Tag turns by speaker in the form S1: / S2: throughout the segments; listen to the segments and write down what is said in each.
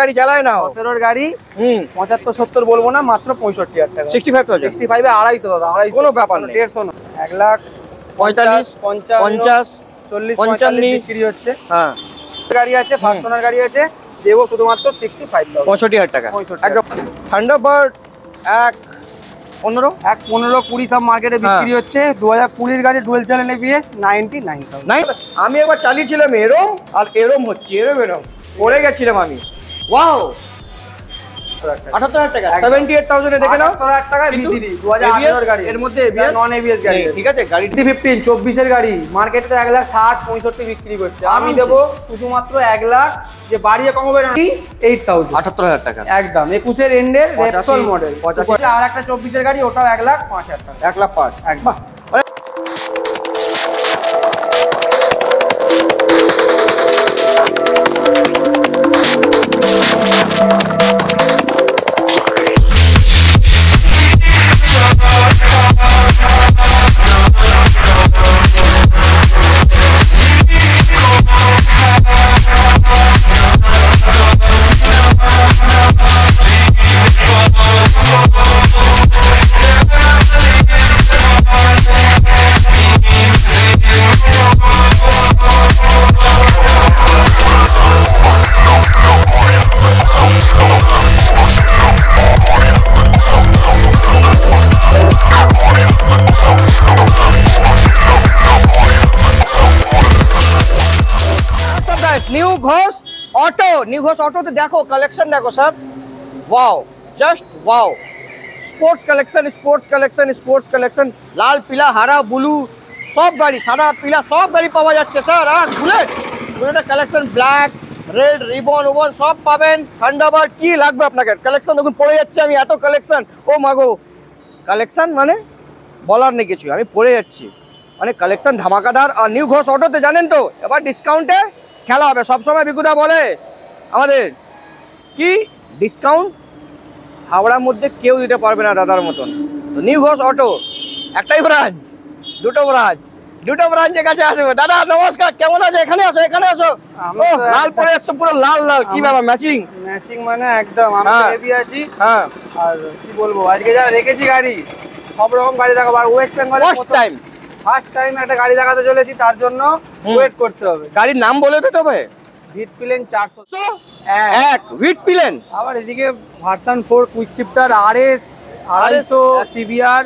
S1: গাড়ি চালায় না
S2: 17 গাড়ি 75 70 বলবো না, মাত্র 65,000 টাকা।
S1: 65,000
S2: 65 এ 250 দাদা, 250
S1: কোনো ব্যাপার নেই,
S2: 150 না, 1,45
S1: 50
S2: 40
S1: 55
S2: বিক্রি হচ্ছে।
S1: হ্যাঁ
S2: গাড়ি আছে, ফার্স্ট ওনার গাড়ি আছে, দেবো শুধুমাত্র 65,000,
S1: 65,000 টাকা।
S2: 65,000
S1: একদম থান্ডারবার্ড 1.15
S2: 1.15 20 সব মার্কেটে বিক্রি হচ্ছে। 2020 গাড়ি ডুয়েল চ্যানেল ABS 99,000।
S1: আমি একবার চালিয়েছিলাম এরম, আর এরম হচ্ছে এরম পড়ে গেছিলাম আমি। ওয়াও 78,000 টাকা, 78,000 এ দেখে নাও।
S2: 78,000 টাকা V3 2018 গাড়ি,
S1: এর মধ্যে ABS
S2: নন ABS গাড়ি।
S1: ঠিক আছে, গাড়ি
S2: 15 24 এর গাড়ি মার্কেটে তো 1,60,000 65 বিক্রি করছে। আমি দেবো শুধুমাত্র 1,00,000, যে বাড়িয়ে কম হবে না, 8,000
S1: 78,000 টাকা
S2: একদম। 21 এর এন্ডের রেপসল মডেল
S1: 85
S2: আর একটা 24 এর গাড়ি, ওটাও 1,05,000 টাকা,
S1: 1,05,000
S2: একদম।
S1: New Ghosh auto, new Ghosh অটোতে দেখো কালেকশন দেখো sir, wow just wow. Sports collection, sports collection, sports collection, লাল পিলা হারা ব্লু সব গাড়ি, সাদা পিলা সব গাড়ি পাওয়া যাচ্ছে স্যার। আর বুলেটের কালেকশন, ব্ল্যাক রেড রিবন ওবন সব পাবেন। থান্ডারবার্ড কি লাগবে আপনাকে, কালেকশন দেখুন পড়ে যাচ্ছে আমি, এত কালেকশন। ও মাগো কালেকশন মানে বলার নেই কিছু, আমি পড়ে যাচ্ছি, মানে কালেকশন ধামাকাদার। আর নিউ ঘোষ অটোতে জানেন তো এবার ডিসকাউন্টে খেলা হবে। সবসময় বিকুদা বলে আমাদের কি ডিসকাউন্ট হাওড়ার মধ্যে কেউ দিতে পারবে না দাদার মতন। তো নিউ ঘোষ অটো একটাই ব্রাঞ্চ, দুটো ব্রাঞ্চের কাছে আসবে। দাদা নমস্কার, কেমন আছে? এখানে আসো, এখানে আসো। লাল পরে এসছো, পুরো লাল লাল, কি ব্যাপার ম্যাচিং?
S2: ম্যাচিং মানে একদম আমি হেভি আছি।
S1: হ্যাঁ,
S2: আর কি বলবো, আজকে যা রেখেছি গাড়ি, সব রকম গাড়ি দেখাবো। আর ওয়েস্ট বেঙ্গলে ফার্স্ট টাইম একটা গাড়ি দেখাতে চলেছি, তার জন্য ওয়েট করতে হবে।
S1: গাড়ির নাম বলে দিতে হবে,
S2: ভিট প্লেন 401
S1: ভিট প্লেন।
S2: আবার এদিকে version 4 quick shifter RS 250 CBR,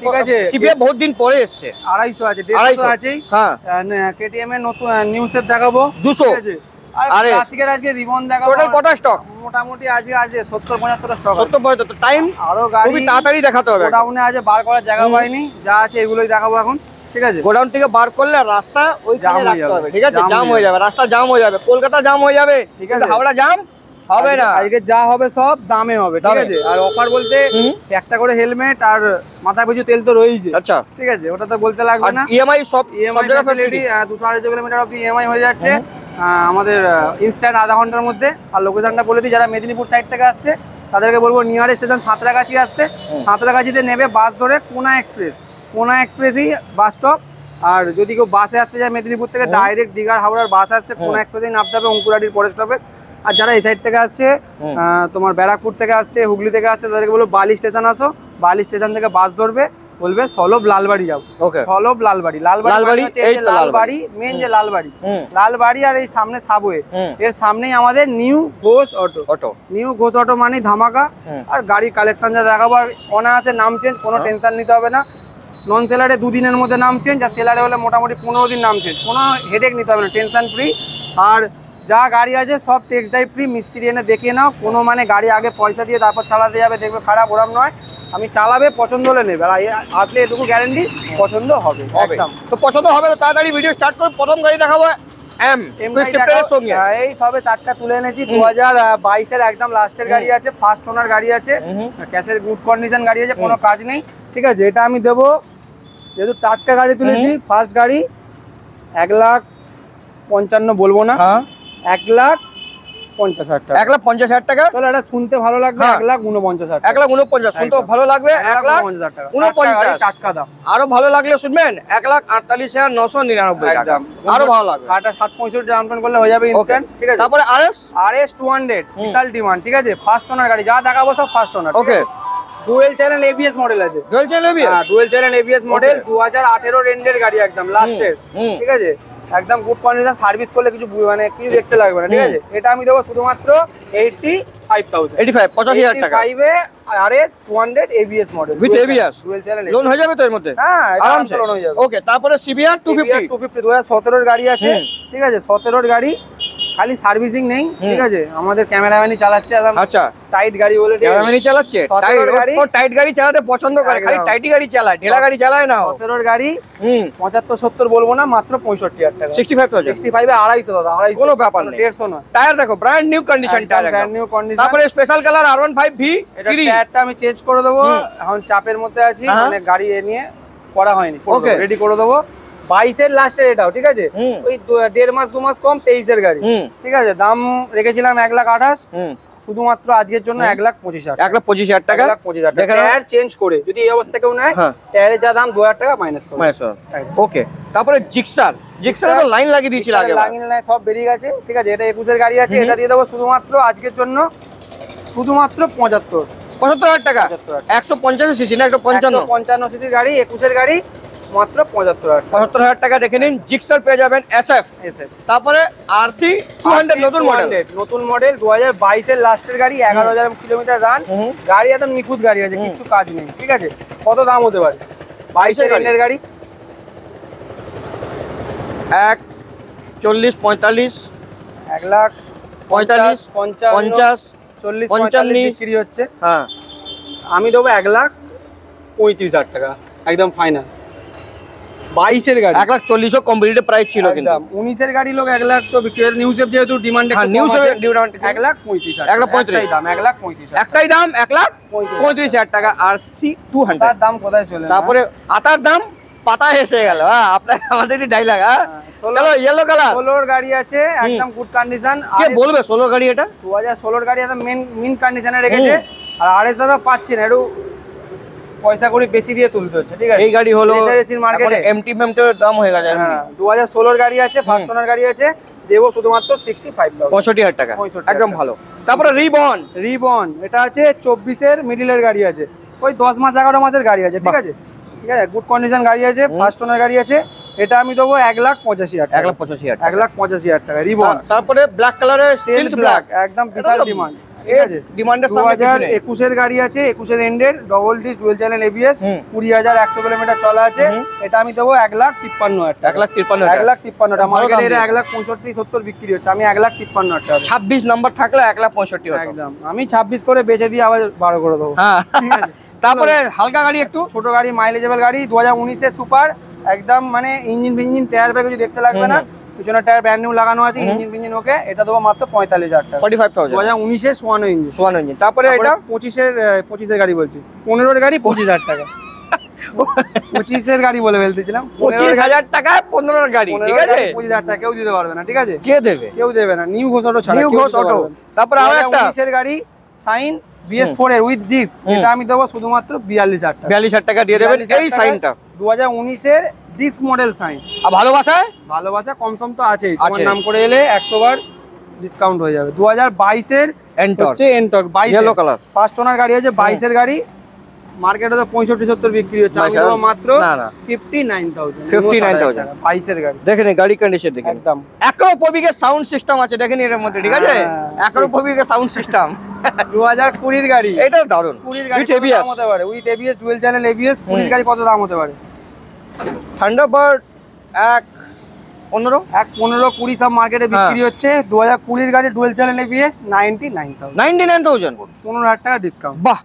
S2: ঠিক আছে।
S1: সিবিআর বহুত দিন পরে এসছে,
S2: 250 আছে, 150 আছেই।
S1: হ্যাঁ,
S2: KTM এর নতুন নিউ সেট দেখাবো
S1: 200।
S2: ঠিক আছে। আর ক্লাসিকের আজকে রিবন দেখাবো।
S1: টোটাল কটা স্টক?
S2: মোটামুটি আজকে 70-75 স্টক।
S1: 70-75 টাইম,
S2: আরো গাড়ি
S1: খুবই তাড়াতাড়ি দেখাতে হবে।
S2: গোডাউনে আছে, বার করার জায়গা পাইনি, যা আছে এগুলোই দেখাবো এখন, ঠিক আছে।
S1: গোডাউন থেকে বার করলে রাস্তা ওইখানে রাখতে হবে, ঠিক আছে। জাম হয়ে যাবে, রাস্তা জাম হয়ে যাবে, কলকাতা জাম হয়ে যাবে, ঠিক আছে। হাওড়া জাম হবে না,
S2: আজকে যা হবে সব দামে হবে, ঠিক আছে। আর অফার বলতে একটা করে হেলমেট আর মাথা পিছু তেল তো রয়েছে,
S1: আচ্ছা
S2: ঠিক আছে, ওটা তো বলতে লাগবে না।
S1: ইএমআই সব
S2: ফ্যাসিলিটি 200-250 কিলোমিটার অবধি ইএমআই হয়ে যাচ্ছে আমাদের ইনস্ট্যান্ট আধা ঘন্টার মধ্যে। আর লোকেশনটা বলে দিই, যারা মেদিনীপুর সাইড থেকে আসছে তাদেরকে বলবো নিয়ারেস্ট স্টেশন সাঁতরাগাছি আসতে। সাঁতরাগাছিতে নেবে বাস ধরে কোনা এক্সপ্রেসই বাস স্টপ। আর যদি কেউ বাসে আসতে যায় মেদিনীপুর থেকে, ডাইরেক্ট দীঘার হাওড়ার বাস আসছে, কোনা এক্সপ্রেসেই নামতে হবে অঙ্কুরাটির পরের স্টপে। আর যারা এই সাইড থেকে আসছে, তোমার ব্যারাকপুর থেকে আসছে, হুগলি থেকে আসছে, তাদেরকে বলবো বালি স্টেশন আসো। বালি স্টেশন থেকে বাস ধরবে, বলবে সলভ লালবাড়ি যাও। সলভ লালবাড়ি মেন যে লালবাড়ি আর এই সামনে সাবওয়ে, এর সামনেই আমাদের new Ghosh auto. New Ghosh auto মানে ধামাকা। আর গাড়ির কালেকশন যা দেখাবো, আর অনায়াসে নাম চেঞ্জ, কোনো টেনশন নিতে হবে না। নন সেলারে 2 দিনের মধ্যে নাম চেঞ্জ, আর সেলারে হলে মোটামুটি 15 দিন নাম চেঞ্জ, কোনো হেডেক নিতে হবে না, টেনশন ফ্রি। আর যা গাড়ি আছে সব টেক্সট ড্রাইভ ফ্রি, মিস্ত্রি এনে দেখিয়ে নাও। কোনো মানে গাড়ি আগে পয়সা দিয়ে তারপর চালাতে যাবে, দেখবে খারাপ, ওরম নয়। আমি চালাবে, পছন্দ হলে নেবে, আর আসলে এটুকু গ্যারেন্টি পছন্দ হবে একদম।
S1: তো পছন্দ হবে তো তাড়াতাড়ি ভিডিও স্টার্ট করে প্রথম গাড়ি দেখাবো
S2: এই সবে 4টা তুলে এনেছি। 2022 এর একদম লাস্টের গাড়ি আছে, ফার্স্ট ওনার গাড়ি আছে, ক্যাশের গুড কন্ডিশন গাড়ি আছে, কোনো কাজ নেই, ঠিক আছে। এটা আমি দেবো, যেহেতু টাটকা গাড়ি তুলেছি, ফার্স্ট গাড়ি 1,55,000 বলবো না, 1,00,000 50,000 টাকা।
S1: 1,50,000 টাকা।
S2: চলো এটা শুনতে ভালো লাগবে,
S1: হ্যাঁ।
S2: 1,49,000 টাকা।
S1: 1,49,000 শুনতে ভালো লাগবে,
S2: 1,49,000 টাকা।
S1: 1,49,000
S2: টাটকা দাম।
S1: আরো ভালো লাগলে শুনবেন 1,48,999 টাকা।
S2: একদম।
S1: আরো ভালো লাগবে।
S2: 60-65 ডাউন পেমেন্ট করলে হয়ে যাবে ইনস্ট্যান্ট, ঠিক আছে।
S1: তারপরে আরএস
S2: RS 200 বিশাল ডিমান্ড, ঠিক আছে। ফার্স্ট ওনার গাড়ি, যা দেখাবো সব ফার্স্ট ওনার।
S1: ওকে।
S2: ডুয়েল চ্যানেল ABS মডেল আছে।
S1: Dual channel ABS?
S2: হ্যাঁ, dual channel ABS model,
S1: Okay.
S2: 2018 এন্ডের গাড়ি, একদম লাস্টের, ঠিক আছে। একদম গুড কন্ডিশন, সার্ভিস করলে কিছু মানে কিছু দেখতে লাগবে না, ঠিক আছে। এটা আমি দেবো শুধুমাত্র 85,000।
S1: 85,000 টাকা।
S2: 85 এ RS 200 ABS model
S1: With ABS?
S2: Dual channel
S1: loan হয়ে যাবে তো এর মধ্যে?
S2: হ্যাঁ, এটা
S1: আরামসে
S2: লোন হয়ে যাবে।
S1: ওকে। তারপরে CBR 250
S2: 2017 এর গাড়ি আছে, ঠিক আছে। 17 এর গাড়ি, খালি সার্ভিসিং নেই, ঠিক আছে। আমাদের ক্যামেরাম্যানই চালাচ্ছে, একদম
S1: আচ্ছা।
S2: টাইট গাড়ি বলে, ঠিক আছে।
S1: ক্যামেরাম্যানই চালাচ্ছে?
S2: 17 গাড়ি।
S1: টাইট গাড়ি চালাতে পছন্দ করে, খালি
S2: একদম।
S1: টাইটি গাড়ি চালায়, ঢেলা গাড়ি চালায় না।
S2: 17 এর গাড়ি 75-70 বলবো না, মাত্র 65,000 টাকা।
S1: 65,000
S2: 65 এ 250 দাদা, 250
S1: কোনো ব্যাপার নেই।
S2: 150 নয়।
S1: টায়ার দেখো brand new condition tyre,
S2: brand new condition.
S1: তারপরে স্পেশাল কালার R15V
S2: এটা টায়ারটা আমি চেঞ্জ করে দেবো, এখন চাপের মধ্যে আছি,
S1: হ্যাঁ।
S2: মানে গাড়ি এ নিয়ে করা হয়নি,
S1: Okay.
S2: রেডি করে দেবো। 22 এর লাস্টের এটাও, ঠিক আছে। ওই 1.5 মাস 2 মাস কম, 23 এর গাড়ি, ঠিক আছে। দাম রেখেছিলাম 1,28,000, শুধুমাত্র আজকের জন্য 1,25,000।
S1: 1,25,000 টাকা।
S2: 1,25,000
S1: দেখে
S2: টাকা।
S1: নাও।
S2: টায়ার চেঞ্জ করে যদি এই অবস্থা কেউ নেয়,
S1: হ্যাঁ।
S2: টায়ারের যা দাম 2,000 টাকা মাইনাস করে।
S1: ওকে। তারপরে জিক্সার তো লাইন লাগিয়ে দিয়েছিল আগে।
S2: লাগিয়ে নেয়, সব বেরিয়ে গেছে, ঠিক আছে। এটা 21 এর গাড়ি আছে, এটা দিয়ে দেবো শুধুমাত্র আজকের জন্য শুধুমাত্র
S1: 75,000 টাকা। 150 সিসি না,
S2: 55 সিসির গাড়ি, 21 এর গাড়ি, মাত্র 75,000 টাকা।
S1: 75,000 টাকা। দেখে নিন জিক্সার পেয়ে যাবেন SF। তারপরে RC 200 নতুন মডেল,
S2: নতুন মডেল 2022 এর লাস্টের গাড়ি, 11,000 কিলোমিটার রান। গাড়ি একদম নিখুঁত গাড়ি আছে, কিচ্ছু কাজ নেই, ঠিক আছে। কত দাম হতে পারে? 22 এর এন্ডের গাড়ি,
S1: 1,40,45
S2: 1,45,50
S1: 50
S2: 40
S1: 55
S2: 45 বিক্রি হচ্ছে।
S1: হ্যাঁ,
S2: আমি দেবো 1,35,000 টাকা, একদম ফাইনাল। 22 এর গাড়ি
S1: 1,40,000 কম্পিটিটিভ প্রাইস ছিল কিন্তু।
S2: একদম 19 এর গাড়ি লোক 1 লাখ তো বিক্রি করে। নিউ সেফ যেহেতু ডিমান্ড একটু
S1: নিউ
S2: কম
S1: সেফ
S2: আছে,
S1: ডিমান্ড
S2: 1,35,000
S1: 1,35,000
S2: দাম, 1,35,000
S1: একটাই দাম 1,35,000 টাকা RC 200।
S2: তার দাম কোথায় চলে?
S1: তারপরে আটার দাম পাতা এসে গেল। হ্যাঁ, আপনার আমাদের ডায়লগ। হ্যাঁ, চলো ইয়েলো কালার
S2: 16 এর গাড়ি আছে, একদম গুড কন্ডিশন।
S1: কে বলবে 16 গাড়ি এটা?
S2: 2016 গাড়ি একদম মেন কন্ডিশনে রেখেছে। আর RS দাদা পাচ্ছি না, একটু পয়সা করে বেশি দিয়ে তুলতে হচ্ছে, ঠিক আছে।
S1: এই গাড়ি হলো
S2: মার্কেটে
S1: এমটি দাম হয়ে গেছে।
S2: হ্যাঁ, 2016 গাড়ি আছে, ফার্স্ট ওনার গাড়ি আছে, দেবো শুধুমাত্র 65,000।
S1: 65,000 টাকা,
S2: 65,000
S1: একদম ভালো। তারপরে
S2: রিবন, এটা আছে 24 এর মিডলের গাড়ি আছে, ওই 10 মাস 11 মাসের গাড়ি আছে, ঠিক আছে। ঠিক আছে, গুড কন্ডিশন গাড়ি আছে, ফার্স্ট ওনার গাড়ি আছে। এটা আমি দেবো 1,85,000 টাকা।
S1: 1,85,000 টাকা।
S2: 1,85,000 টাকা রিবন।
S1: তারপরে ব্ল্যাক কালারের স্টিল ব্ল্যাক,
S2: একদম বিশাল ডিমান্ড, ঠিক আছে।
S1: ডিমান্ডের সামনে
S2: 2021 এর গাড়ি আছে, 21 এর এন্ডের, double disc dual channel ABS, 20,100 kilometre চলা আছে। এটা আমি দেবো 1,53,000 টাকা।
S1: 1,53,000
S2: 1,53,000 টাকা। মার্কেটে এটা 1,65,70 বিক্রি হচ্ছে, আমি 1,53,000 টাকা।
S1: 26 নাম্বার থাকলে 1,65,000 হতো।
S2: একদম, আমি 26 করে বেচে দিয়ে আবার 12 করে দেবো।
S1: হ্যাঁ,
S2: ঠিক আছে।
S1: তারপরে হালকা গাড়ি, একটু
S2: ছোট গাড়ি, মাইলেজেবল গাড়ি, 2019 এর সুপার, একদম মানে ইঞ্জিন টায়ার ব্যাগ কিছু দেখতে লাগবে না, পিছনে টায়ার ব্র্যান্ড নিউ লাগানো আছে, ইঞ্জিন ওকে। এটা দেবো মাত্র 45,000 টাকা।
S1: 45,000
S2: 2019 এর সোয়ানো ইঞ্জিন।
S1: তারপরে এটা
S2: 25 এর গাড়ি বলছি, 15 এর গাড়ি 25,000 টাকা। 25 এর গাড়ি বলে ফেলতেছিলাম,
S1: 25,000 টাকায় 15 এর গাড়ি, ঠিক আছে।
S2: 25,000 টাকা কেউ দিতে পারবে না, ঠিক আছে।
S1: কে দেবে?
S2: কেউ দেবে না, নিউ ঘোষ অটো ছাড়া।
S1: New Ghosh auto. তারপরে আরো একটা
S2: 2019 এর গাড়ি সাইন BS4 এর উইথ ডিস্ক, এটা আমি দেবো শুধুমাত্র 42,000 টাকা।
S1: 42,000 টাকা দিয়ে দেবেন এই সাইনটা।
S2: 2019 এর ডিস্ক মডেল সাইন।
S1: আর
S2: ভালোবাসা কম সম তো আছেই, তোমার নাম করে এলে 100 বার ডিসকাউন্ট হয়ে যাবে। 2022 এর হচ্ছে Ntorq 22
S1: yellow colour,
S2: first owner গাড়ি আছে, 22 এর গাড়ি। মার্কেটে তো 65-70 বিক্রি হচ্ছে, আমি দেবো মাত্র 59,000।
S1: 59,000
S2: 22 এর গাড়ি।
S1: দেখেন গাড়ি কন্ডিশন দেখেন,
S2: একদম
S1: অ্যাক্রোপোবিকের সাউন্ড সিস্টেম আছে, দেখেন এর মধ্যে, ঠিক আছে। অ্যাক্রোপোবিকের সাউন্ড সিস্টেম
S2: 2020 এর গাড়ি,
S1: এটা দারুন।
S2: 20 গাড়ি কত দাম হতে পারে? With ABS dual channel ABS, 20 গাড়ি কত দাম হতে পারে?
S1: থান্ডারবার্ড 1,15
S2: 1,15-20 সব মার্কেটে বিক্রি হচ্ছে। 2020 এর গাড়ি ডুয়াল চ্যানেল ABS 99,000।
S1: 99,000
S2: 15,000 টাকা ডিসকাউন্ট।
S1: বাহ,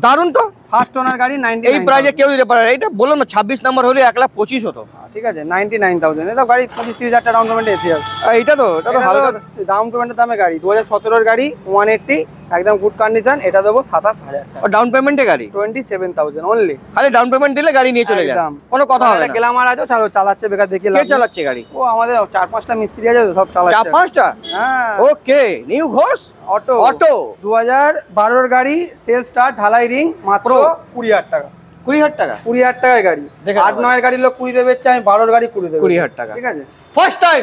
S1: দারুন তো,
S2: ফার্স্ট ওনার গাড়ি 99
S1: এই প্রাইজে কেউ দিতে পারে না। এটা বললাম না 26 নাম্বার হলে 1,25,000 হতো।
S2: ঠিক আছে 99000 এটা গাড়ি 25-30 হাজার টাকা ডাউন পেমেন্ট এসে যাবে।
S1: এটা তো হালকা
S2: ডাউন পেমেন্টের দামে গাড়ি 2017 এর গাড়ি 180 একদম গুড কন্ডিশন, এটা দেবো 27000 টাকা
S1: ডাউন পেমেন্টে গাড়ি
S2: 27,000 অনলি।
S1: খালি ডাউন পেমেন্ট দিলে গাড়ি নিয়ে চলে যায়,
S2: একদম।
S1: কোনো কথা হবে না।
S2: গ্ল্যামার আছে চালো চালাচ্ছে বেকার দেখি
S1: কে চালাচ্ছে গাড়ি?
S2: ও আমাদের 4-5টা মিস্ত্রি আছে তো সব চালাচ্ছে।
S1: 4-5টা?
S2: হ্যাঁ
S1: ওকে, নিউ ঘোষ
S2: অটো
S1: অটো
S2: 2012 এর গাড়ি সেলফ স্টার্ট ঢালাই রিং মাত্র 20000 টাকা।
S1: 20,000 টাকা?
S2: 20000 টাকায় গাড়ি।
S1: দেখে
S2: 8-9 এর গাড়ির লোক 20 দেবে, আমি 12 এর গাড়ি 20 দেবে।
S1: 20,000 টাকা
S2: ঠিক আছে
S1: ফার্স্ট টাইম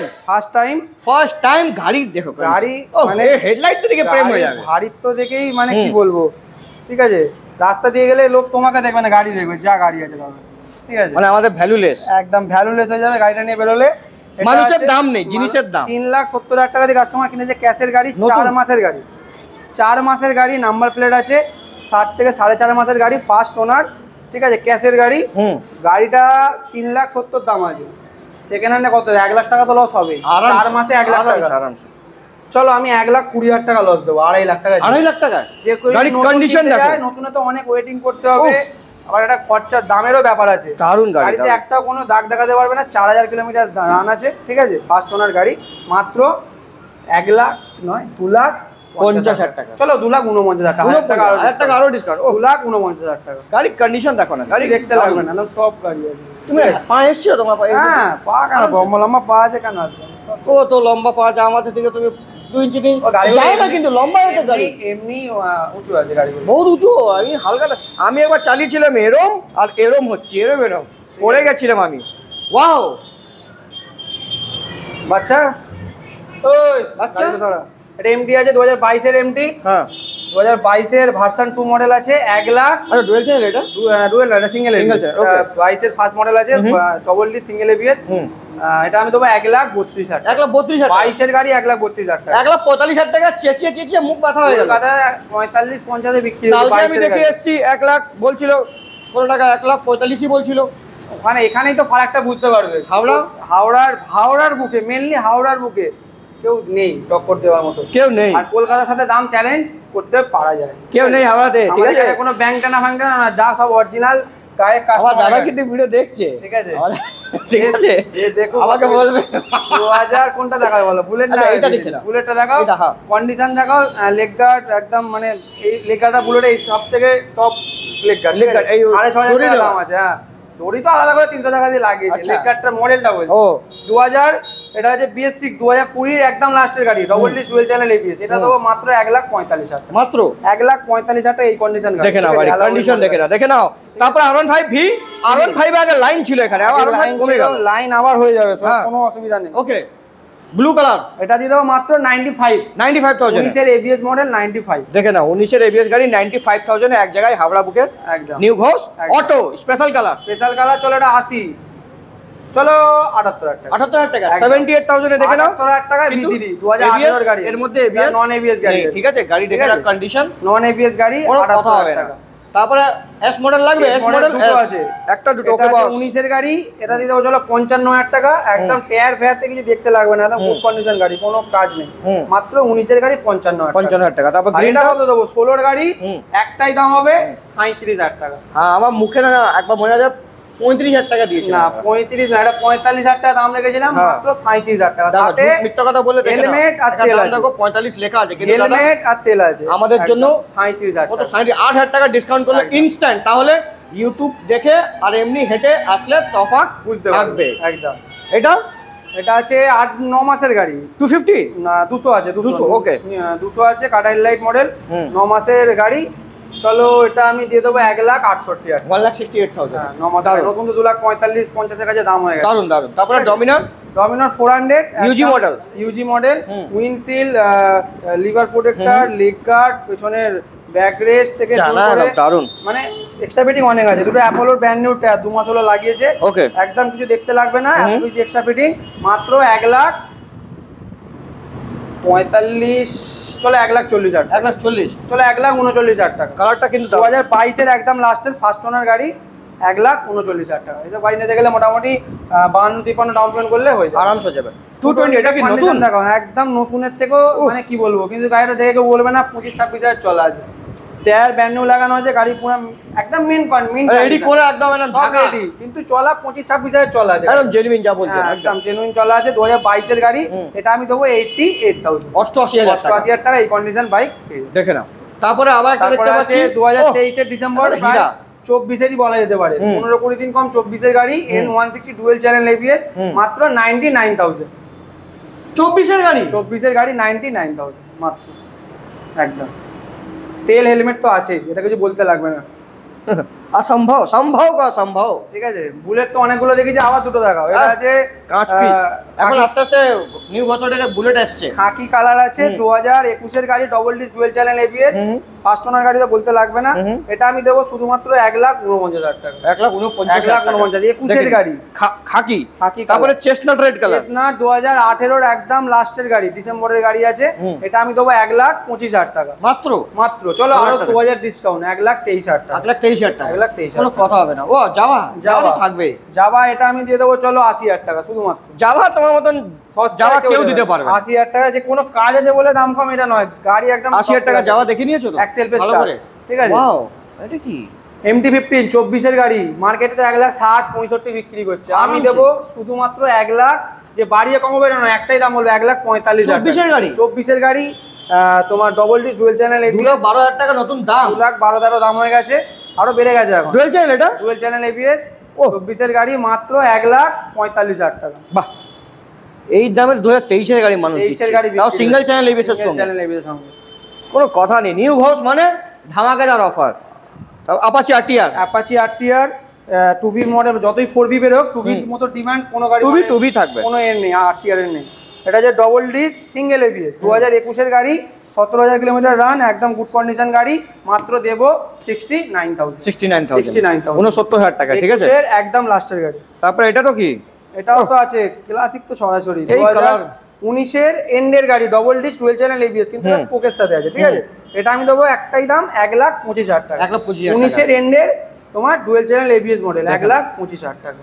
S2: ফার্স্ট টাইম
S1: গাড়ি দেখো,
S2: গাড়ি
S1: মানে হেডলাইট তো দেখে প্রেম হয়ে যাবে।
S2: গাড়ির তো দেখেই মানে কি বলবো, ঠিক আছে রাস্তা দিয়ে গেলে লোক তোমাকে দেখবে না, গাড়ি দেখবে যা গাড়ি আছে দাদা। ঠিক আছে
S1: মানে আমাদের ভ্যালুলেস,
S2: একদম ভ্যালুলেস হয়ে যাবে গাড়িটা নিয়ে বেরোলে। এটা
S1: মানুষের
S2: আছে-
S1: দাম নেই, জিনিসের দাম।
S2: 3,70,000 টাকা দিয়ে কাস্টমার কিনেছে ক্যাশের গাড়ি, 4 মাসের গাড়ি। 4 মাসের গাড়ি, নাম্বার প্লেট আছে, 7 থেকে 4.5 মাসের গাড়ি, ফার্স্ট ওনার। ঠিক আছে ক্যাশের গাড়ি। গাড়িটা 3,70,000 দাম আছে। সেকেন্ড হ্যান্ডে কত 1 লাখ টাকা তো লস হবে। 4 মাসে 1 লাখ টাকা
S1: আরামসে।
S2: চলো আমি 1,20,000 টাকা লস দেবো, 2.5 লাখ টাকা।
S1: 2.5 লাখ টাকা
S2: যে
S1: গাড়ির কন্ডিশন দেখো।
S2: নতুন তো অনেক ওয়েটিং করতে হবে, আবার একটা খরচার দামেরও ব্যাপার আছে।
S1: দারুন গাড়ি,
S2: গাড়িতে একটা কোনো দাগ দেখাতে পারবে না, 4000 কিলোমিটার রান আছে। ঠিক আছে ফার্স্ট ওনার গাড়ি, মাত্র 1 লাখ নয় 2,50,000
S1: টাকা।
S2: চলো 2,49,000 টাকা,
S1: 1,000 টাকা আরো ডিসকাউন্ট।
S2: 2,49,000 টাকা।
S1: গাড়ির কন্ডিশন দেখো না,
S2: গাড়ি দেখতে লাগবে না, একদম টপ গাড়ি আছে।
S1: তুমি পা এসছো তোমার পায়ে?
S2: হ্যাঁ পা কেন লম্বা লম্বা পা আছে কেন আছে?
S1: ও তো লম্বা পা আছে, আমাদের থেকে তুমি 2 ইঞ্চি নেই
S2: গাড়ি
S1: যায় না, কিন্তু লম্বা একটা গাড়ি
S2: এমনি উঁচু আছে গাড়িগুলো।
S1: বহুত উঁচু। আমি হালকা আমি একবার চালিয়েছিলাম এরম, আর এরম হচ্ছে, এরম পড়ে গেছিলাম আমি। ওয়াও
S2: বাচ্চা ওই
S1: বাচ্চা?
S2: গাড়িটা সরা। এটা এমটি আছে 2022 এর এমটি।
S1: হ্যাঁ
S2: 2022 এর ভার্সন 2 মডেল আছে 1 লাখ।
S1: আচ্ছা ডুয়েল চ্যানেল এটা?
S2: ডুয়েল না, সিঙ্গেল
S1: Single channel, okay.
S2: 22 এর ফার্স্ট মডেল আছে, ডবল ডি সিঙ্গেল এবিএস। এটা আমি দেবো 1,32,000 টাকা।
S1: 1,32,000 টাকা?
S2: 22 এর গাড়ি 1,32,000 টাকা।
S1: 1,45,000 টাকা চেঁচিয়ে চেঁচিয়ে মুখ ব্যথা হয়ে গেল।
S2: কলকাতা 45-50 এ বিক্রি হচ্ছে।
S1: কালকে আমি
S2: 22 এর
S1: দেখে
S2: গাড়ি।
S1: এসেছি 1 লাখ বলছিল, কোনো টাকা 1,45,000 বলছিল।
S2: ওখানে এখানেই তো ফারাকটা বুঝতে পারবে। হাওড়ার বুকে, মেইনলি হাওড়ার বুকে কেউ নেই টক্কর দেওয়ার মতো,
S1: কেউ নেই।
S2: আর কলকাতার সাথে দাম চ্যালেঞ্জ করতে পারা যায়,
S1: কেউ নেই হাওড়াতে। ঠিক আছে
S2: কোনো ব্যাংক টানা ফাংটানা না, যা সব অরিজিনাল গায়ের
S1: আমার
S2: কাস্টমার।
S1: দাদা কিন্তু ভিডিও দেখছে,
S2: ঠিক আছে
S1: ঠিক আছে
S2: দেখো
S1: আমাকে বলবে
S2: 2000 কোনটা দেখাবে বলো? বুলেট না,
S1: আচ্ছা, এটা দেখে নাও।
S2: বুলেটটা দেখাও,
S1: এটা, হ্যাঁ।
S2: কন্ডিশন দেখাও, লেগ গার্ড একদম, মানে এই লেগ গার্ডটা বুলেটে সব থেকে top leg guard.
S1: leg guard, এই
S2: 6,500
S1: দড়ি
S2: টাকা
S1: দেওয়া।
S2: দাম আছে। হ্যাঁ দড়ি তো আলাদা করে 300 টাকা দিয়ে লাগিয়েছে।
S1: আচ্ছা।
S2: লেগ গার্ডটার মডেলটা বলছি।
S1: ও
S2: 2000, এটা হচ্ছে BS6 2020 একদম লাস্টের গাড়ি, double disc dual channel ABS. এটা দেবো মাত্র 1,45,000 টাকা।
S1: মাত্র
S2: 1,45,000 টাকা এই কন্ডিশন গাড়ি।
S1: দেখে নাও, গাড়ি কন্ডিশন দেখে নাও। তারপর R15V, R15 আগে লাইন ছিল এখানে, আবার লাইন কমে গেল।
S2: লাইন আবার হয়ে যাবে,
S1: হ্যাঁ।
S2: কোনো অসুবিধা নেই।
S1: ওকে ব্লু কালার,
S2: এটা দিয়ে দেবো মাত্র
S1: 95,000
S2: 19 এর এবিএস মডেল 95।
S1: দেখে নাও 19 এর এবিএস গাড়ি 95,000 এক জায়গায় হাওড়া বুকে।
S2: একদম
S1: নিউ ঘোষ
S2: একদম।
S1: Auto special colour,
S2: special colour. চলো এটা 80, চলো 78,000 টাকা।
S1: 78,000 টাকা।
S2: একদম।
S1: 78,000 এ দেখে নাও।
S2: 78,000 টাকা
S1: কিন্তু
S2: বিদিরি 2018 এর গাড়ি।
S1: এর মধ্যে এবিএস
S2: নন এবিএস গাড়ি
S1: নেই, ঠিক আছে গাড়ি দেখে নাও কন্ডিশন,
S2: নন এবিএস গাড়ি
S1: কোনো কথা হবে
S2: 78,000
S1: না।
S2: টাকা।
S1: তারপরে এস মডেল লাগবে,
S2: S
S1: এস
S2: model
S1: মডেল
S2: দুটো আছে,
S1: একটা দুটো।
S2: এটা
S1: ওকে
S2: আছে
S1: বস
S2: 19 এর গাড়ি, এটা দিয়ে দেবো চলো 55,000 টাকা। একদম টায়ার ফেয়ার থেকে কিছু দেখতে লাগবে না, একদম গুড কন্ডিশন গাড়ি, কোনো কাজ নেই। মাত্র 19 এর গাড়ি 55,000 টাকা।
S1: 55,000 টাকা। তারপর
S2: গ্রিনটা
S1: গ্রিনটা
S2: কত দেবো? 16 এর গাড়ি একটাই দাম হবে 37,000 টাকা।
S1: হ্যাঁ আমার মুখে না একবার মনে আছে 35,000 টাকা দিয়েছিল।
S2: না 35 না, এটা 45,000 টাকা দাম রেখেছিলাম, মাত্র 37,000 টাকা। সাথে
S1: মিথ্যা কথা বলে
S2: হেলমেট আর তেল আছে।
S1: দেখো 45 লেখা আছে, কিন্তু দাদা
S2: হেলমেট আর তেল আছে
S1: আমাদের জন্য
S2: 37,000
S1: কত
S2: টাকা।
S1: 8,000 টাকা ডিসকাউন্ট করলে
S2: একদম।
S1: ইনস্ট্যান্ট। তাহলে ইউটিউব দেখে আর এমনি হেঁটে আসলে তফাৎ
S2: বুঝতে
S1: থাকবে।
S2: পারবে একদম।
S1: এটা
S2: এটা আছে 8-9 মাসের গাড়ি,
S1: 250
S2: না 200 আছে,
S1: 200, okay.
S2: 200 আছে, কাটা হেডলাইট মডেল, 9 মাসের গাড়ি। চলো এটা আমি দিয়ে দেবো 1,68,000 টাকা।
S1: 1,68,000
S2: হ্যাঁ 9 মাসের, নতুন তো 2,45-50 এর কাছে দাম হয়ে গেছে।
S1: দারুন দারুন। তারপরে Dominar
S2: Dominar 400
S1: UG model,
S2: UG model, windshield, lever protector, leg guard, পেছনের ব্যাক রেস্ট থেকে শুরু করে
S1: দারুন,
S2: মানে এক্সট্রা ফিটিং অনেক আছে। দুটো অ্যাপোলোর ব্র্যান্ড নিউ টায়ার, 2 মাস হলো লাগিয়েছে।
S1: ওকে
S2: একদম কিছু দেখতে লাগবে না, এত কিছু এক্সট্রা ফিটিং। মাত্র 1,45,000, চলো 1,40,000 টাকা।
S1: 1,40,000
S2: চলো 1,39,000 টাকা।
S1: কালারটা কিন্তু
S2: 2022 এর একদম লাস্টের ফার্স্ট ওনার গাড়ি, 1,39,000 টাকা। এসব গাড়ি নিতে গেলে মোটামুটি 52-53 ডাউন পেমেন্ট করলে হয়ে যাবে,
S1: আরামসে যাবে। 220 এটা কি নতুন?
S2: দেখো একদম নতুনের থেকেও মানে কি বলবো, কিন্তু গাড়িটা দেখে কেউ বলবে না 25-26 হাজার চলা আছে। টায়ার ব্র্যান্ড নিউ লাগানো আছে, গাড়ি পুরো একদম মিন
S1: রেডি করে একদম ঢাকা
S2: রেডি, কিন্তু চলা 25-26 হাজার চলা আছে,
S1: একদম জেনুইন যা বলছেন,
S2: একদম জেনুইন চলা আছে। 2022 এর গাড়ি, এটা আমি দেবো 88,000,
S1: 88,000
S2: টাকা এই কন্ডিশন বাইক।
S1: দেখে নাও। তারপরে আবার একটা দেখতে পাচ্ছি
S2: 2023 এর ডিসেম্বর, 24-এরই বলা যেতে পারে, 15-20 দিন কম, 24 এর গাড়ি, N160 ডুয়েল চ্যানেল ABS, মাত্র 99,000।
S1: 24 এর গাড়ি,
S2: 24 এর গাড়ি 99,000 মাত্র, একদম। তেল হেলমেট তো আছে, এটা কিছু বলতে লাগবে না।
S1: অসম্ভব, সম্ভব কা সম্ভব।
S2: ঠিক আছে, বুলেট তো অনেকগুলো দেখেছি, আবার দুটো দেখাও। এটা আছে
S1: কাঁচ পিস, এখন আস্তে আস্তে নিউ ভার্সনের বুলেট আসছে,
S2: খাকি কালার আছে, 2021 এর গাড়ি, double disc dual channel ABS, first owner গাড়ি তো বলতে লাগবে না। এটা আমি দেবো শুধুমাত্র 1,49,000 টাকা,
S1: 1,49,000,
S2: 21 এর গাড়ি,
S1: খাকি। তারপরে চেস্টনাট রেড কালার,
S2: চেস্টনাট 2018 এর একদম লাস্টের গাড়ি, ডিসেম্বরের গাড়ি আছে, এটা আমি দেবো 1,25,000 টাকা মাত্র। চলো আরো 2,000 ডিসকাউন্ট, 1,23,000 টাকা,
S1: 1,23,000 টাকা,
S2: 1,23,000,
S1: কোনো কথা হবে না। ও যাওয়া থাকবে,
S2: যাওয়া এটা আমি দিয়ে দেবো চলো 80,000 টাকা শুধুমাত্র।
S1: যাওয়া তোমার মতন যাওয়া কেউ দিতে পারবে
S2: 80,000 টাকা, যে কোনো কাজ আছে বলে দাম কম এটা নয়, গাড়ি একদম
S1: 80,000 টাকা যাওয়া দেখে নিয়েছো তো,
S2: এক্সেল পেজ, ঠিক আছে।
S1: ওয়াও, এটা কি
S2: MT-15 24 এর গাড়ি, মার্কেটে তো 1,60-65 বিক্রি করছে, আমি দেবো শুধুমাত্র 1,00,000, যে বাড়িয়ে কমাবে না, একটাই দাম বলবো 1,45,000।
S1: 24 এর গাড়ি,
S2: 24 এর গাড়ি, তোমার ডবল ডিস্ক ডুয়েল চ্যানেল,
S1: 2,12,000 টাকা নতুন দাম,
S2: 2,12,000 দাম হয়ে গেছে, আরো বেড়ে গেছে এখন।
S1: ডুয়েল চ্যানেল, এটা
S2: ডুয়েল চ্যানেল ABS, 24 এর গাড়ি, মাত্র 1,45,000 টাকা।
S1: বাহ, এই দামের 2023 এর গাড়ি মানুষ দিচ্ছে, তাও সিঙ্গেল চ্যানেল ABS এর সঙ্গে, কোনো কথা নেই। নিউ হাউস মানে ধামাকাদার অফার। তাও অ্যাপাচি RTR
S2: 2B মডেল, যতই 4B বেরোক, 2B মতো ডিমান্ড কোনো গাড়ি,
S1: 2B থাকবে,
S2: কোনো এর নেই, RTR এর নেই। এটা যে ডবল ডিস্ক সিঙ্গেল ABS, 2021 এর গাড়ি, 17,000 কিলোমিটার রান, একদম গুড কন্ডিশন গাড়ি, মাত্র দেবো 69,000, 69,000 টাকা, ঠিক আছে, একদম লাস্টের গাড়ি।
S1: তারপরে এটা তো কি,
S2: এটাও তো আছে ক্লাসিক, তো সরাসরি 2019 এর এন্ডের গাড়ি, double disc dual channel ABS, কিন্তু স্পোকের সাথে আছে, ঠিক আছে। এটা আমি দেবো একটাই দাম 1,25,000 টাকা, 19 এর এন্ডের তোমার ডুয়েল চ্যানেল ABS মডেল, 1,25,000 টাকা।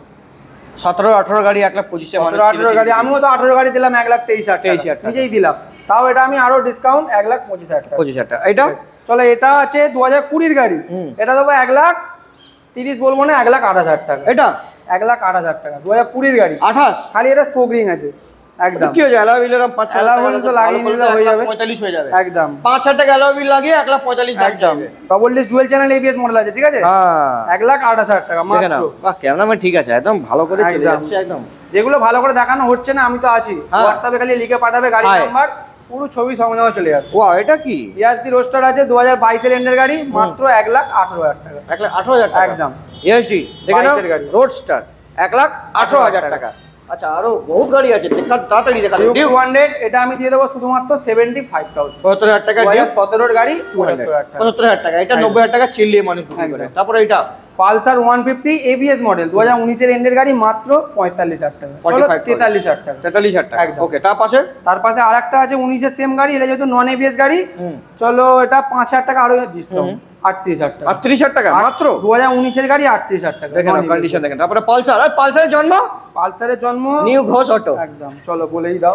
S1: 17-18 গাড়ি 1,25,000,
S2: 17-18 গাড়ি, আমিও তো 18 গাড়ি দিলাম 1,23,000 টাকা, নিজেই দিলাম, তাও এটা আমি আরো ডিসকাউন্ট 1,25,000 টাকা,
S1: 25,000 টাকা। এটা
S2: চলো, এটা আছে 2020 গাড়ি, এটা দেবো 1,30,000 বলবো না, 1,28,000 টাকা,
S1: এটা
S2: 1,28,000 টাকা, 2020 গাড়ি,
S1: 28,
S2: খালি এটা স্পোক রিং আছে, একদম।
S1: কি হয়ে যায়, অ্যালয় হুইলের 5,000
S2: তো লাগিয়ে নিলে হয়ে যাবে,
S1: 45 হয়ে যাবে,
S2: একদম।
S1: 5,000 টাকা অ্যালয় হুইল লাগিয়ে 1,45,000
S2: একদম। Double disc dual channel ABS model আছে, ঠিক আছে, 1,28,000 টাকা মাত্র।
S1: বাহ, ক্যামেরাম্যান ঠিক আছে, একদম ভালো করে চলে যাচ্ছে, একদম।
S2: যেগুলো ভালো করে দেখানো হচ্ছে না, আমি তো আছি, হোয়াটসঅ্যাপে খালি লিখে পাঠাবে গাড়ি নাম্বার, পুরো ছবি সঙ্গে চলে যাবে।
S1: ওয়াও, এটা কি
S2: ইয়াসডি রোস্টার আছে, 2022 এর এন্ডের গাড়ি, মাত্র 1,18,000 টাকা,
S1: 1,18,000 টাকা, একদম। ইয়াসডি দেখে নাও, রোডস্টার 1,18,000 টাকা। আচ্ছা, আরো বহুত গাড়ি আছে, তাড়াতাড়ি দেখা দাও।
S2: ডিউক 200, এটা আমি দিয়ে দেবো শুধুমাত্র 75,000,
S1: 75,000 টাকা,
S2: 2017 এর গাড়ি,
S1: 75,000 টাকা, এটা 90,000 টাকা চিল্লিয়ে মানুষ বুকিং করে। তারপরে এটা
S2: পালসার 150 ABS মডেল, 2019 এর এন্ডের গাড়ি, মাত্র 43,000 টাকা, 43,000 টাকা,
S1: 43,000 টাকা, ওকে। তার পাশে
S2: আরেকটা আছে 19 এর সেম গাড়ি, এটা যেহেতু নন ABS গাড়ি, চলো এটা 5,000 টাকা আরো ডিসকাউন্ট, 38,000 টাকা,
S1: 38,000 টাকা মাত্র,
S2: 2019 এর গাড়ি, 38,000 টাকা,
S1: দেখেন কন্ডিশন দেখেন। তারপরে পালসারের জন্ম নিউ ঘোষ অটো,
S2: একদম। চলো বলেই দাও,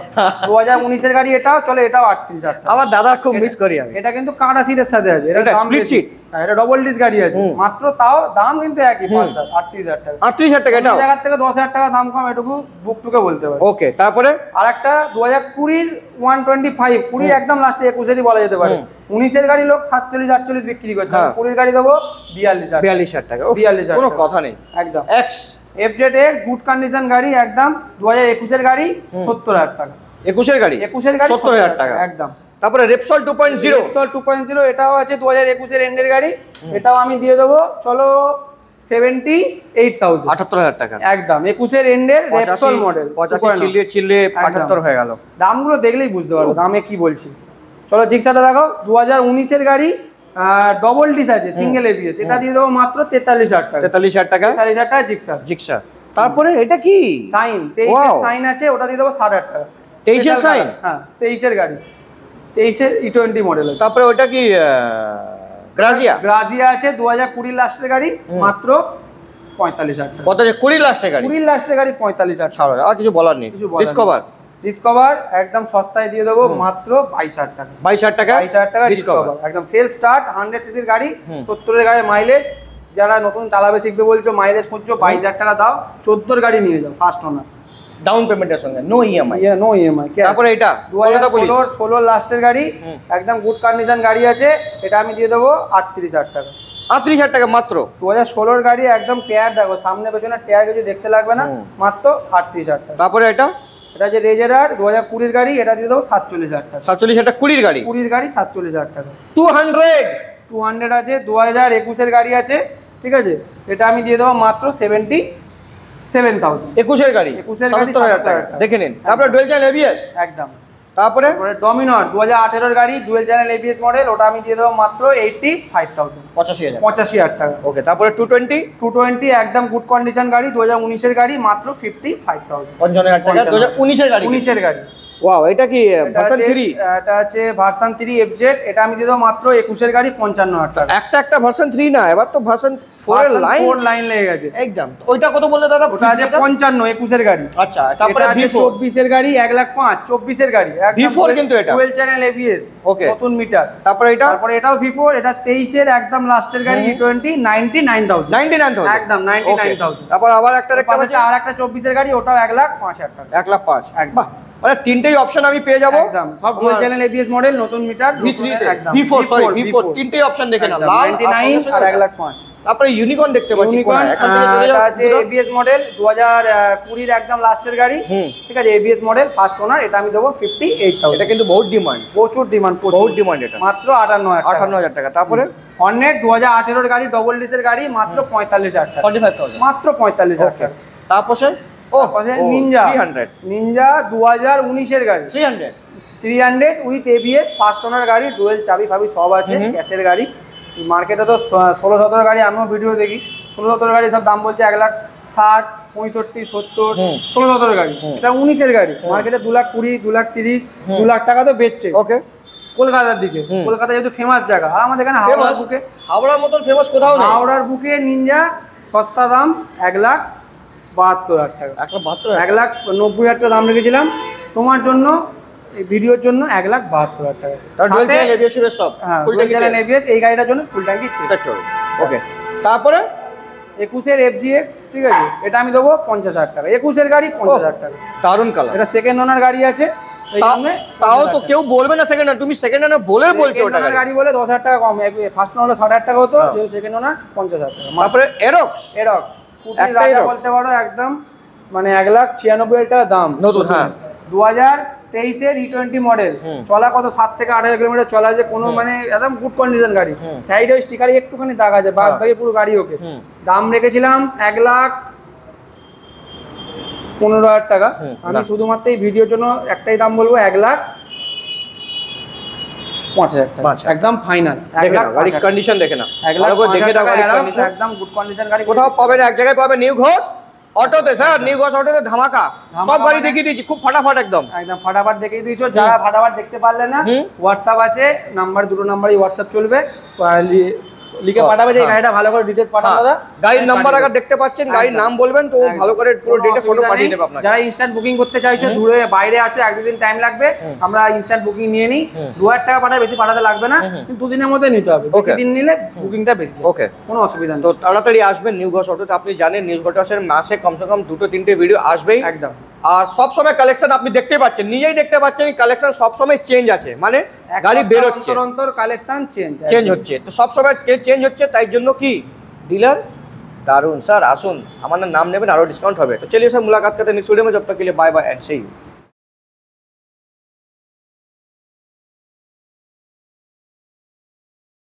S2: 2019 এর গাড়ি, এটাও চলো, এটাও 38,000 টাকা।
S1: আমার দাদা খুব মিস করি আমি,
S2: এটা কিন্তু কাঁটা সিটের সাথে আছে,
S1: এটা স্প্লিট সিট,
S2: এটা ডবল ডিস্ক গাড়ি আছে, মাত্র তাও দাম কিন্তু একই, পালসার 38,000 টাকা,
S1: 38,000 টাকা। এটা
S2: জায়গা থেকে 10,000 টাকা দাম কম, এটুকু বুক টুকে বলতে পারে,
S1: ওকে। তারপরে
S2: আরেকটা 2020 125, 20 একদম লাস্টে, 21 বলা যেতে পারে, 19 এর গাড়ি লোক 47-48 বিক্রি করছে, 20 গাড়ি দেবো 42,000 টাকা,
S1: 42,000, কোনো কথা নেই,
S2: একদম।
S1: এক্স
S2: FZ-X গুড কন্ডিশন গাড়ি, একদম 2021 এর গাড়ি, 70,000 টাকা,
S1: 21 এর গাড়ি,
S2: 70,000 টাকা, একদম।
S1: তারপরে রেপসল 2.0,
S2: এটাও আছে 2021 এর এন্ডের গাড়ি, এটাও আমি দিয়ে দেবো চলো 78,000,
S1: 78,000 টাকা,
S2: একদম। 21 এর এন্ডের রেপসল মডেল,
S1: 85 চিল্লিয়ে 78 হয়ে গেল।
S2: দামগুলো দেখলেই বুঝতে পারবে দামে কি বলছি। চলো জিক্সারটা দেখো, 2019 এর গাড়ি, ডবল ডিস আছে, সিঙ্গেল ABS, এটা দিয়ে দেবো মাত্র 43,000 টাকা,
S1: 43,000 টাকা,
S2: 43,000 টাকা জিক্সার।
S1: তারপরে এটা কি
S2: সাইন, 23 এর সাইন আছে, ওটা দিয়ে দেবো 60,000 টাকা,
S1: 23 এর সাইন,
S2: হ্যাঁ 23 এর গাড়ি, 23 এর E20 মডেল আছে।
S1: তারপরে ওটা কি
S2: গ্রাজিয়া আছে, 2020 লাস্টের গাড়ি, মাত্র 45,000 টাকা,
S1: 20 লাস্টের গাড়ি,
S2: 20 লাস্টের গাড়ি 45,000
S1: ছাড়ো, আর কিছু বলার নেই।
S2: ডিসকভার একদম সস্তায় দিয়ে দেবো মাত্র 22,000 টাকা।
S1: 22,000 টাকা
S2: 22,000 টাকা ডিসকভার একদম সেলফ স্টার্ট 100 সিসির গাড়ি, 70 এর গাড়ি মাইলেজ। যারা নতুন চালাবে শিখবে বলছো, মাইলেজ খুঁজছো, 22,000 টাকা দাও, 14 গাড়ি নিয়ে যাও ফার্স্ট ওনার,
S1: ডাউন পেমেন্টের সঙ্গে, নো ইএমআই।
S2: No EMI.
S1: তারপরে এটা
S2: 2016 লাস্টের গাড়ি, একদম গুড কন্ডিশন গাড়ি আছে, এটা আমি দিয়ে দেবো 38,000 টাকা।
S1: 38,000 টাকা মাত্র।
S2: 2016 গাড়ি, একদম টায়ার দেখো, সামনে পেছনে টায়ার কিছু দেখতে লাগবে না, মাত্র 38,000 টাকা।
S1: তারপরে এটা
S2: যে রেজারার 2020 গাড়ি, এটা দিয়ে দেবো 47,000 টাকা।
S1: 47,000 টাকা 20 গাড়ি,
S2: 20 গাড়ি 47,000 টাকা।
S1: 200
S2: আছে 2021 এর গাড়ি আছে, ঠিক আছে, এটা আমি দিয়ে দেবো মাত্র 77,000।
S1: 21 গাড়ি
S2: 77,000 টাকা
S1: দেখে নিন। তারপরে ডুয়েল চ্যানেল এবিএস,
S2: একদম।
S1: তারপরে
S2: ডমিনর 2018 এর গাড়ি, ডুয়েল চ্যানেল এবিএস মডেল, ওটা আমি দিয়ে দেবো মাত্র 85,000, 85,000 টাকা।
S1: ওকে। তারপরে 220
S2: একদম গুড কন্ডিশন গাড়ি, 2019 এর গাড়ি, মাত্র 55,000,
S1: 55,000 টাকা। 2019 এর গাড়ি,
S2: 19 এর গাড়ি।
S1: ওয়াও, এটা কি ভার্সন 3?
S2: এটা আছে ভার্সন 3 এফজেড, এটা আমি দিয়ে দেবো মাত্র 21 এর গাড়ি, 55,000 টাকা।
S1: একটা ভার্সন 3 না, এবার তো ভার্সন 4 এর
S2: লাইন লেগে গেছে
S1: একদম। ওইটা কত বললে দাদা?
S2: ওটা আছে 55, 21 এর গাড়ি।
S1: আচ্ছা, তারপরে
S2: এটা আছে 24 এর গাড়ি, 1,05,000, 24 এর গাড়ি,
S1: V4 কিন্তু এটা
S2: ডুয়েল চ্যানেল এবিএস,
S1: ওকে,
S2: নতুন মিটার।
S1: তারপরে
S2: এটাও V4, এটা 23 এর একদম লাস্টের গাড়ি, E20, 99,000 একদম 99,000।
S1: তারপর আবার একটা দেখতে পাচ্ছি,
S2: আর একটা 24 এর গাড়ি, ওটাও 1,05,000 টাকা।
S1: 1,05,000 একদম। মানে তিনটেই অপশন আমি পেয়ে যাবো
S2: একদম, সব ডুয়েল চ্যানেল এবিএস মডেল, নতুন মিটার,
S1: V3 তে
S2: একদম
S1: V4, তিনটেই অপশন দেখে নাও,
S2: 99 আর 1,05,000।
S1: তারপরে ইউনিকর্ন দেখতে পাচ্ছি,
S2: এটা আছে এবিএস মডেল 2020 এর একদম লাস্টের গাড়ি, ঠিক আছে, এবিএস মডেল ফার্স্ট ওনার, এটা আমি দেবো 58,000।
S1: এটা কিন্তু বহুত ডিমান্ড,
S2: প্রচুর ডিমান্ড,
S1: বহুত ডিমান্ড, এটা
S2: মাত্র 58,000
S1: টাকা। তারপরে
S2: হর্নেট 2018 এর গাড়ি, ডবল ডিসের গাড়ি, মাত্র 45,000 টাকা,
S1: 45,000,
S2: মাত্র 45,000 টাকা।
S1: তারপরে
S2: নিনজা 2019 এর গাড়ি, 300 উইথ এবিএস ফার্স্ট ওনার গাড়ি, ডুয়েল চাবি ফাবি সব আছে, ক্যাশের গাড়ি। মার্কেটে তো 16-17 গাড়ি, আমিও ভিডিও দেখি, 16-17 গাড়ি সব দাম বলছে 1,60,000, 65,000, 70, 16-17 গাড়ি। এটা 19 এর গাড়ি, মার্কেটে 2,20,000, 2,30,000, 2 লাখ টাকা তো বেচছে।
S1: ওকে।
S2: কলকাতার দিকে, কলকাতা যেহেতু ফেমাস জায়গা, আর আমাদের এখানে হাওড়ার বুকে,
S1: হাওড়ার মতন ফেমাস কোথাও নেই।
S2: হাওড়ার বুকে নিনজা সস্তা দাম 1,72,000 টাকা, 1,90,000 টাকা দাম রেখেছিলাম তোমার জন্য, এই ভিডিওর জন্য 1,72,000 টাকা। এই গাড়িটার জন্য ফুল ট্যাঙ্কি পেট্রোল।
S1: ওকে। তারপরে
S2: 21 এর FGX, ঠিক আছে, এটা আমি দেবো 50,000 টাকা। 21 এর গাড়ি 50,000 টাকা,
S1: দারুন কালার।
S2: এটা সেকেন্ড ওনার গাড়ি আছে,
S1: তাও তো কেউ বলবে না সেকেন্ড ওনার, তুমি সেকেন্ড ওনার বলে বলছো ওটা
S2: গাড়ি বলে 10,000 টাকা কম, ফার্স্ট ওনার 60,000 টাকা হতো, সেকেন্ড ওনার 50,000 টাকা।
S1: তারপরে এরক্স
S2: স্কুটি রাজা বলতে পারো, একদম মানে 1,96,000 টাকা দাম, নতুন। হ্যাঁ, 2023 এর E20 মডেল, চলা কত 7 থেকে 8,000 কিলোমিটার চলা আছে, কোনো মানে একদম গুড কন্ডিশন গাড়ি, সাইডে স্টিকারে একটুখানি দাগ আছে, বাদ বাকি পুরো গাড়ি ওকে। দাম রেখেছিলাম 1,15,000 টাকা। আমি শুধুমাত্র এই ভিডিওর জন্য একটাই দাম বলবো, 1,05,000 টাকা, একদম ফাইনাল।
S1: গাড়ির কন্ডিশন দেখে না,
S2: একদম গুড কন্ডিশন গাড়ি,
S1: কোথাও পাবেন, এক জায়গায় পাবেন, নিউ ঘোষ অটোতে। স্যার নিউ ঘোষ অটোতে ধামাকা, সব গাড়ি দেখিয়ে দিয়েছি, খুব ফাটাফাট, একদম
S2: ফাটাফাট দেখিয়ে দিয়েছো। যারা ফাটাফাট দেখতে পারলে না, হোয়াটসঅ্যাপ আছে, নাম্বার, দুটো নাম্বারই হোয়াটসঅ্যাপ চলবে, লিখে পাঠাবে যে গাড়িটা ভালো করে ডিটেইলস পাঠান দাদা।
S1: গাড়ির নাম্বার আগে দেখতে পাচ্ছেন, গাড়ির নাম বলবেন তো ভালো করে পুরো ডিটেইলস ফটো পাঠিয়ে দেব আপনাকে।
S2: যারা ইনস্ট্যান্ট বুকিং করতে চাইছো, দূরে বাইরে আছো, 1-2 দিন টাইম লাগবে, আমরা ইনস্ট্যান্ট বুকিং নিয়ে নিই, 2,000 টাকা পাঠায়, বেশি পাঠাতে লাগবে না, কিন্তু 2 দিনের মধ্যে নিতে হবে, বেশি দিন নিলে বুকিংটা বেশি।
S1: ওকে,
S2: কোনো অসুবিধা নেই।
S1: তো তাড়াতাড়ি আসবেন নিউ ঘোষ অটোতে। আপনি জানেন নিউ ঘোষ অটোর মাসে কমসে কম 2-3টে ভিডিও আসবেই, একদম। আর সব সময় কালেকশন আপনি দেখতে পাচ্ছেন, নিজেই দেখতে পাচ্ছেন, কালেকশন সব সময় চেঞ্জ আছে, মানে গাড়ি বের হচ্ছে,
S2: অন্তর কালেকশন
S1: চেঞ্জ হচ্ছে, তো সব সময় চেঞ্জ হচ্ছে, তাই জন্য কি डीलर दारुण सर आसुन हमारा नाम नेबेन आरो डिस्काउंट होबे। तो चलिए सर मुलाकात करते हैं नेक्स्ट वीडियो में, जब तक के लिए bye bye and see you.